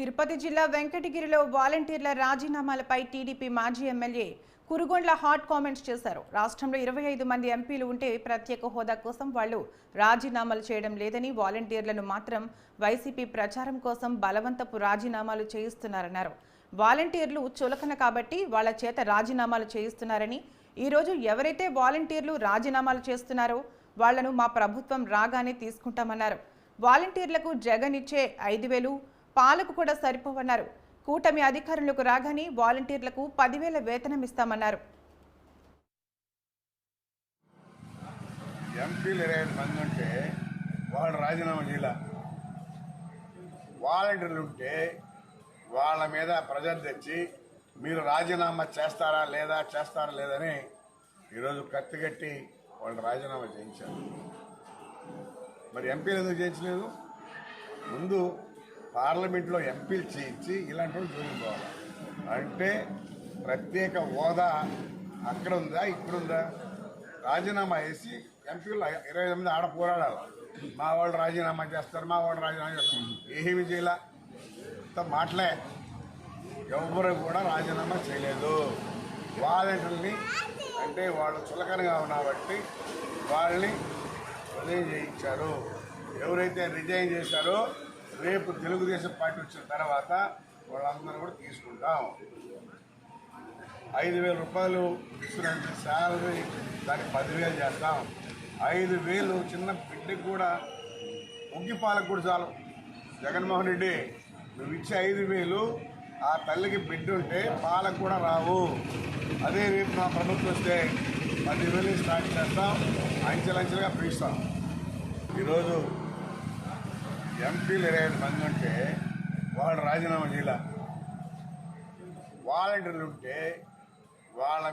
తిరుపతి జిల్లా వెంకటగిరిలో వాలంటీర్ల రాజీనామాలపై టీడీపీ మాజీ ఎమ్మెల్యే కురుగొండ్ల హాట్ కామెంట్స్ చేశారు. రాష్ట్రంలో 25 మంది ఎంపీలు ఉంటే ప్రత్యేక హోదా కోసం వాళ్లు రాజీనామాలు చేయడం లేదని, వాలంటీర్లను మాత్రం వైసీపీ ప్రచారం కోసం బలవంతపు రాజీనామాలు చేయిస్తున్నారన్నారు. వాలంటీర్లు చులకన కాబట్టి వాళ్ల చేత రాజీనామాలు చేయిస్తున్నారని, ఈరోజు ఎవరైతే వాలంటీర్లు రాజీనామాలు చేస్తున్నారో వాళ్లను మా ప్రభుత్వం రాగానే తీసుకుంటామన్నారు. వాలంటీర్లకు జగన్ ఇచ్చే 5,000 పాలకు కూడా సరిపోవన్నారు. కూటమి అధికారులకు రాగానే వాలంటీర్లకు 10,000 వేతనం ఇస్తామన్నారు. ఎంపీలు 25 మంది ఉంటే వాళ్ళు రాజీనామా చేయాల. వాలంటీర్లు ఉంటే వాళ్ళ మీద ప్రెజర్ తెచ్చి మీరు రాజీనామా చేస్తారా లేదని ఈరోజు కత్తిగట్టి వాళ్ళు రాజీనామా చేయించారు. మరి ఎంపీలు ఎందుకు చేయించలేదు? ముందు పార్లమెంట్లో ఎంపీలు చేయించి ఇలాంటి వాళ్ళు జోలిపోవాలి. అంటే ప్రత్యేక హోదా అక్కడ ఉందా ఇక్కడుందా? రాజీనామా వేసి ఎంపీలు 25 మంది ఆడ పోరాడాలి. మా వాళ్ళు రాజీనామా చేస్తారు, మా వాళ్ళు రాజీనామా చేస్తారు. ఏమీ చేయాల, మాటలే. ఎవరు కూడా రాజీనామా చేయలేదు. వాలంటీర్ని అంటే వాళ్ళు చులకనగా ఉన్నబట్టి వాళ్ళని రిజైన్ చేయించారు. ఎవరైతే రిజైన్ చేశారో రేపు తెలుగుదేశం పార్టీ వచ్చిన తర్వాత వాళ్ళందరూ కూడా తీసుకుంటాం. 5,000 రూపాయలు ఇస్తున్న శాలరీ దానికి 10,000 చేస్తాం. 5,000 చిన్న బిడ్డకి కూడా ఉగ్గిపాలకు కూడా చాలు. జగన్మోహన్ రెడ్డి నువ్వు ఇచ్చే 5,000 ఆ తల్లికి బిడ్డ ఉంటే పాలకు కూడా రావు. అదే రేపు మా ప్రభుత్వం వస్తే 10,000 స్టార్ట్ చేస్తాం, అంచెలంచెలుగా పెంచుతాం. ఈరోజు ఎంపీలు 25 మంది ఉంటే వాళ్ళు రాజీనామా చేయాల. వాలంటీర్లు ఉంటే వాళ్ళ